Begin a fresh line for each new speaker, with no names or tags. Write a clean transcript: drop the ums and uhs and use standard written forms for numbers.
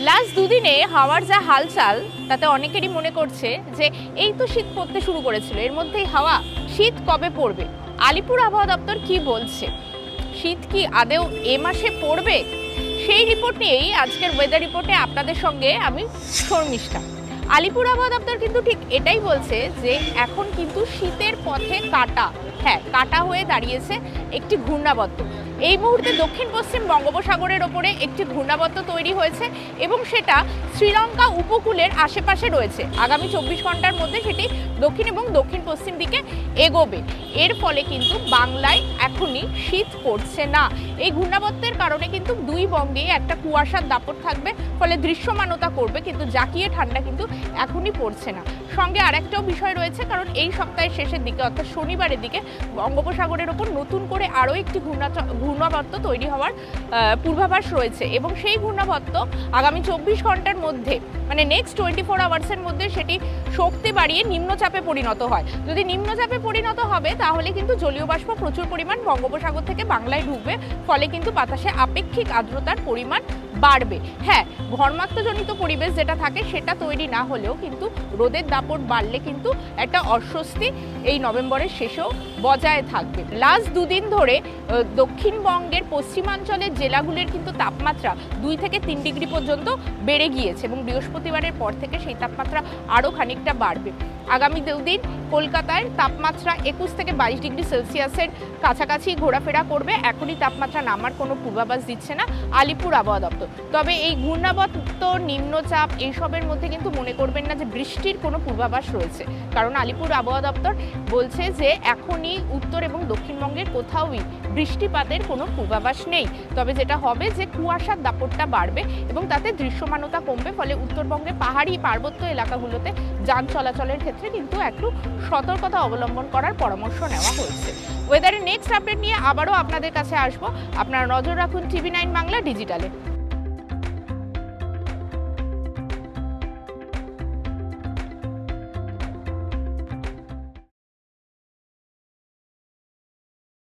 Last দুদিনে হাওয়ার যা হালচাল তাতে অনেকেরই মনে করছে যে এই তো শীত পড়তে শুরু করেছিল, এর মধ্যেই হাওয়া। শীত কবে পড়বে? আলিপুর আবহাওয়া দপ্তর কি বলছে? শীত কি আদেও এ মাসে পড়বে? সেই রিপোর্ট নিয়েই আজকের ওয়েদার রিপোর্টে আপনাদের সঙ্গে আমি শর্মিষ্ঠা। আলিপুর আবহাওয়া দপ্তর কিন্তু ঠিক এটাই বলছে যে এখন কিন্তু শীতের পথে কাটা, কাটা হয়ে দাঁড়িয়েছে একটি ঘূর্ণাবর্ত। এই মুহূর্তে দক্ষিণ পশ্চিম বঙ্গোপসাগরের ওপরে একটি ঘূর্ণাবর্ত তৈরি হয়েছে এবং সেটা শ্রীলঙ্কা উপকূলের আশেপাশে রয়েছে। আগামী 24 ঘন্টার মধ্যে সেটি দক্ষিণ এবং দক্ষিণ পশ্চিম দিকে এগোবে। এর ফলে কিন্তু বাংলায় এখনই শীত পড়ছে না। এই ঘূর্ণাবর্তের কারণে কিন্তু দুই বঙ্গে একটা কুয়াশার দাপট থাকবে, ফলে দৃশ্যমানতা করবে, কিন্তু জাকিয়ে ঠান্ডা কিন্তু এখনই পড়ছে না। সঙ্গে আরেকটাও বিষয় রয়েছে, কারণ এই সপ্তাহের শেষের দিকে অর্থাৎ শনিবারের দিকে বঙ্গোপসাগরের ওপর নতুন করে আরও একটি ঘূর্ণাবর্ত তৈরি হওয়ার পূর্বাভাস রয়েছে এবং সেই ঘূর্ণাবর্ত আগামী 24 ঘন্টার মধ্যে মানে নেক্সট 24 আওয়ার্সের মধ্যে সেটি শক্তি বাড়িয়ে নিম্নচাপে পরিণত হয়। যদি নিম্নচাপে পরিণত হবে তাহলে কিন্তু জলীয় বাষ্প প্রচুর পরিমাণ বঙ্গোপসাগর থেকে বাংলায় ঢুকবে, ফলে কিন্তু বাতাসে আপেক্ষিক আর্দ্রতার পরিমাণ বাড়বে। ঘর্মাক্তজনিত পরিবেশ যেটা থাকে সেটা তৈরি না হলেও কিন্তু রোদের দাপট বাড়লে কিন্তু একটা অস্বস্তি এই নভেম্বরের শেষেও বজায় থাকবে। লাস্ট দুদিন ধরে দক্ষিণবঙ্গের পশ্চিমাঞ্চলের জেলাগুলির কিন্তু তাপমাত্রা 2 থেকে 3 ডিগ্রি পর্যন্ত বেড়ে গিয়েছে এবং বৃহস্পতিবারের পর থেকে সেই তাপমাত্রা আরও খানিকটা বাড়বে। আগামী দুদিন কলকাতায় তাপমাত্রা 21 থেকে 22 ডিগ্রি সেলসিয়াসের কাছাকাছি ঘোরাফেরা করবে। এখনই তাপমাত্রা নামার কোনো পূর্বাভাস দিচ্ছে না আলিপুর আবহাওয়া দপ্তর। তবে এই ঘূর্ণাবর্ত, নিম্নচাপ এইসবের মধ্যে কিন্তু মনে করবেন না যে বৃষ্টির কোনো পূর্বাভাস রয়েছে, কারণ আলিপুর আবহাওয়া দপ্তর বলছে যে এখনই উত্তর এবং দক্ষিণবঙ্গের কোথাওই বৃষ্টিপাতের কোনো পূর্বাভাস নেই। তবে যেটা হবে যে কুয়াশার দাপটটা বাড়বে এবং তাতে দৃশ্যমানতা কমবে, ফলে উত্তরবঙ্গের পাহাড়ি পার্বত্য এলাকাগুলোতে যান চলাচলের ক্ষেত্রে কিন্তু একটু সতর্কতা অবলম্বন করার পরামর্শ নেওয়া হয়েছে। ওয়েদারের নেক্সট আপডেট নিয়ে আবারও আপনাদের কাছে আসবো। আপনারা নজর রাখুন TV9 বাংলা ডিজিটালে।